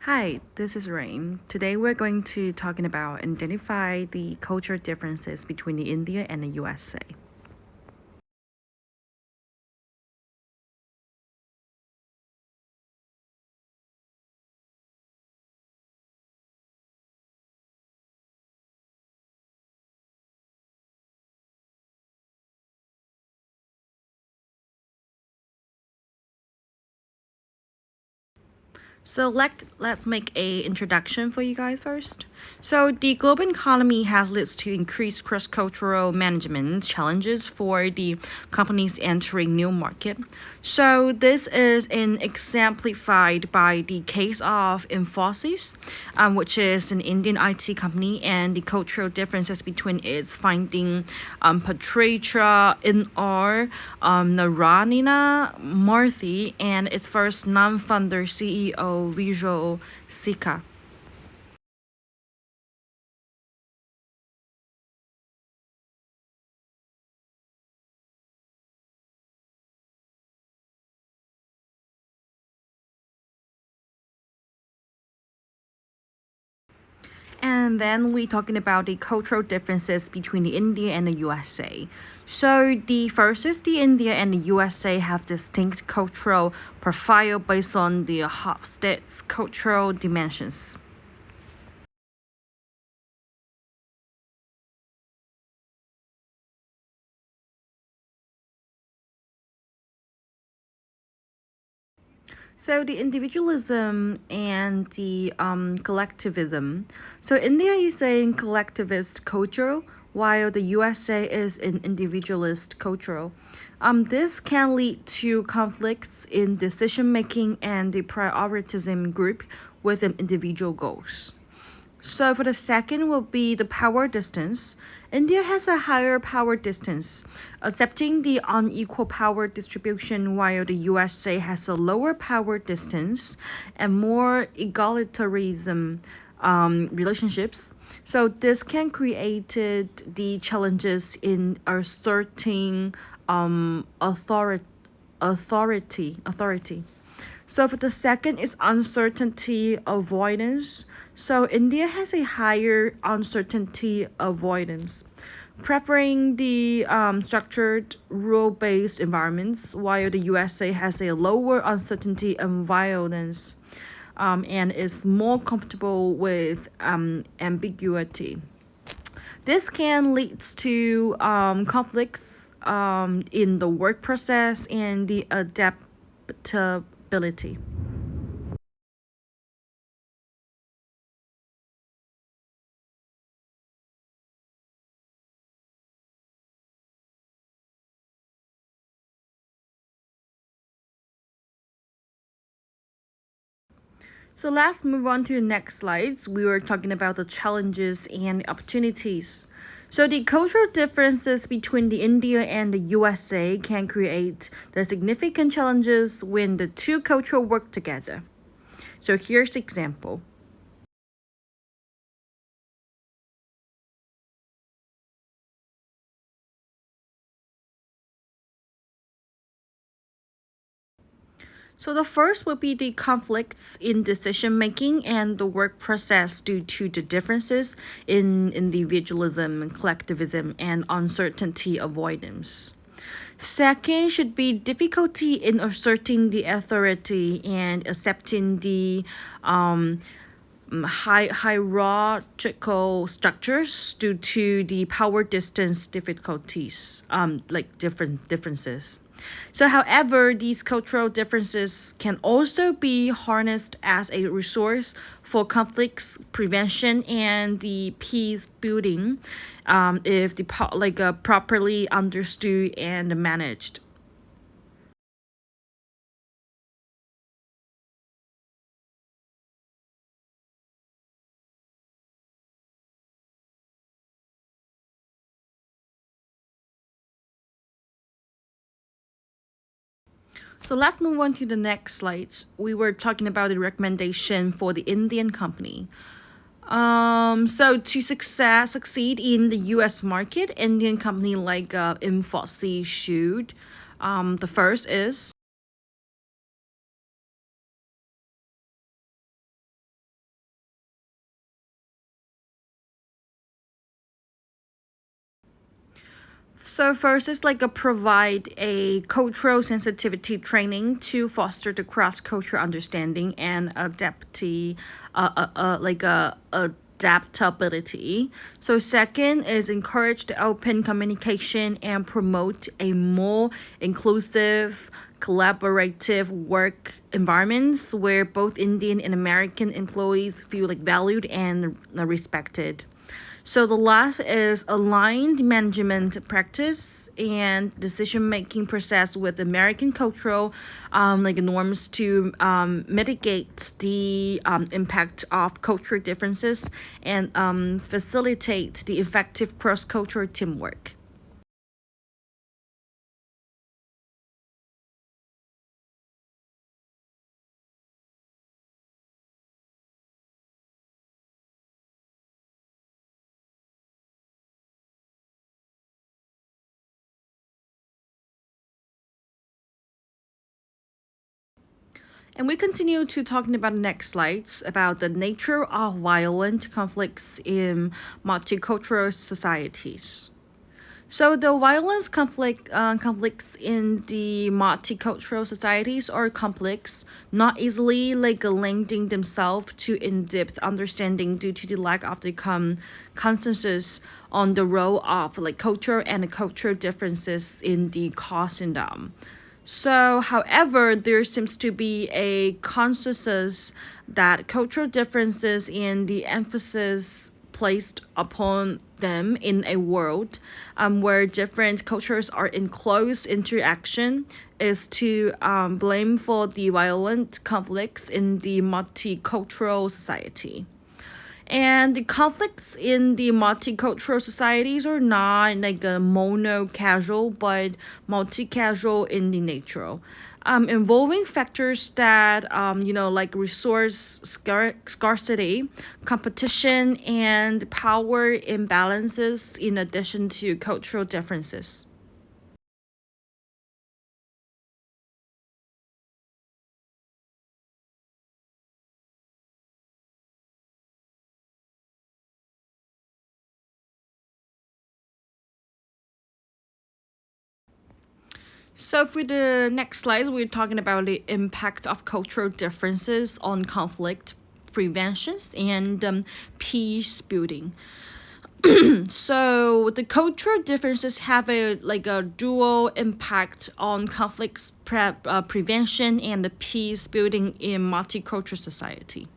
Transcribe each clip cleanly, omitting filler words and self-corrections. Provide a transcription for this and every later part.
Hi, this is Rain. Today we're going to talking about identify the cultural differences between the India and the USA. So let's make a introduction for you guys first. So the global economy has led to increased cross-cultural management challenges for the companies entering new market. So this is exemplified by the case of Infosys, which is an Indian IT company, and the cultural differences between its finding Patricia in R. Naranina Murthy and its first non-founder CEO Visual Sika. And then we talking about the cultural differences between the India and the USA. So the first is the India and the USA have distinct cultural profile based on the state's cultural dimensions. So the individualism and the collectivism. So India is a collectivist culture, while the USA is an individualist culture. This can lead to conflicts in decision making and the prioritism group within individual goals. So for the second will be the power distance. India has a higher power distance, accepting the unequal power distribution, while the USA has a lower power distance and more egalitarianism relationships. So this can create the challenges in asserting authority. So for the second is uncertainty avoidance. So India has a higher uncertainty avoidance, preferring the structured rule-based environments, while the USA has a lower uncertainty and violence, and is more comfortable with ambiguity. This can lead to conflicts in the work process and the adaptability. So let's move on to the next slides. We were talking about the challenges and opportunities. So the cultural differences between the India and the USA can create the significant challenges when the two cultures work together. So here's the example. So the first would be the conflicts in decision making and the work process due to the differences in individualism, collectivism, and uncertainty avoidance. Second should be difficulty in asserting the authority and accepting the hierarchical structures due to the power distance difficulties, like differences. So, however, these cultural differences can also be harnessed as a resource for conflicts prevention and the peace building, if the properly understood and managed. So let's move on to the next slides. We were talking about the recommendation for the Indian company. So to succeed in the U.S. market, Indian company like Infosys should. The first is So first is like a provide a cultural sensitivity training to foster the cross-cultural understanding and adaptability. So second is encourage the open communication and promote a more inclusive, collaborative work environments where both Indian and American employees feel like valued and respected. So the last is aligned management practice and decision making process with American cultural norms to mitigate the impact of cultural differences and facilitate the effective cross cultural teamwork. And we continue to talking about the next slides about the nature of violent conflicts in multicultural societies. So the conflicts in the multicultural societies are complex, not easily linking themselves to in-depth understanding due to the lack of the consensus on the role of culture and the cultural differences in the causing them. So, however, there seems to be a consensus that cultural differences and the emphasis placed upon them in a world where different cultures are in close interaction is to blame for the violent conflicts in the multicultural society. And the conflicts in the multicultural societies are not like a mono casual, but multi casual in the nature. Involving factors that, like scarcity, competition, and power imbalances, in addition to cultural differences. So for the next slide, we're talking about the impact of cultural differences on conflict preventions and peace building. So the cultural differences have a dual impact on prevention and the peace building in multicultural society.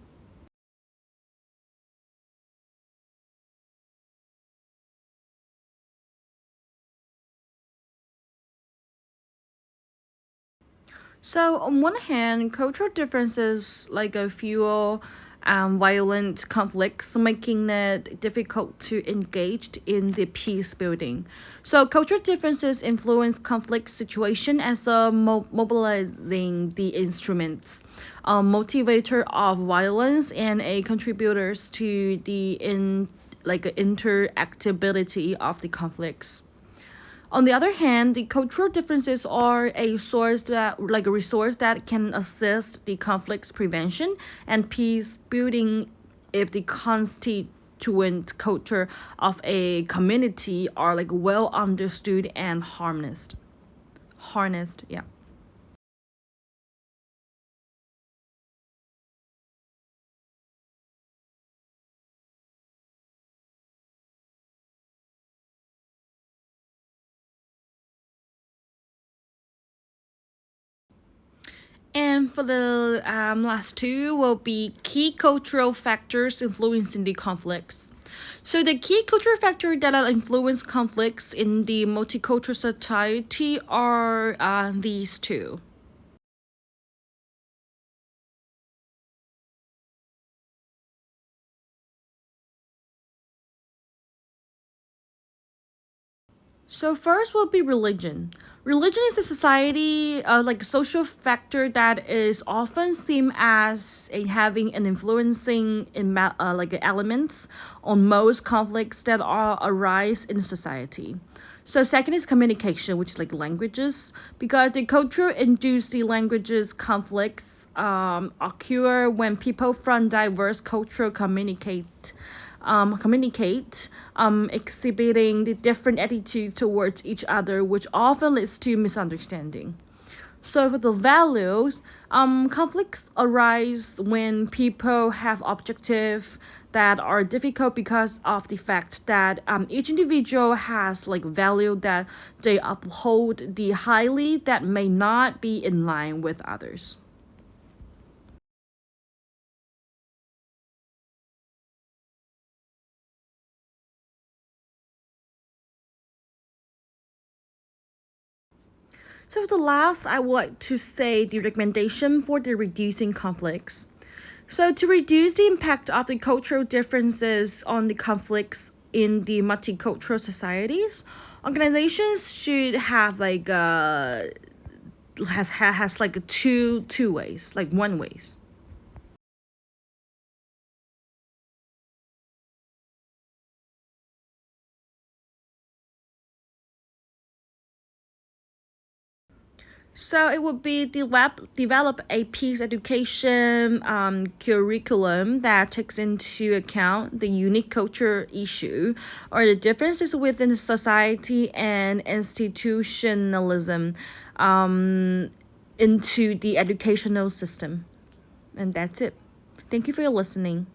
So on one hand, cultural differences like a fuel violent conflicts, making it difficult to engage in the peace building. So cultural differences influence conflict situation as a mobilizing the instruments, a motivator of violence and a contributors to the interactability of the conflicts. On the other hand, the cultural differences are a resource that can assist the conflicts prevention and peace building if the constituent culture of a community are well understood and harnessed, yeah. And for the last two will be key cultural factors influencing the conflicts. So the key cultural factor that will influence conflicts in the multicultural society are these two. So first will be religion. Religion is a society, a social factor that is often seen as having an influencing elements on most conflicts that are arise in society. So second is communication, which is like languages, because the culture induced the languages conflicts occur when people from diverse culture communicate communicate, exhibiting the different attitudes towards each other, which often leads to misunderstanding. So for the values, conflicts arise when people have objectives that are difficult because of the fact that each individual has like value that they uphold the highly that may not be in line with others. So for the last, I would like to say the recommendation for the reducing conflicts. So to reduce the impact of the cultural differences on the conflicts in the multicultural societies, organizations should have like has like a two ways, like one ways. So it would be develop a peace education curriculum that takes into account the unique culture issue or the differences within the society and institutionalism um, into the educational system. And that's it. Thank you for your listening.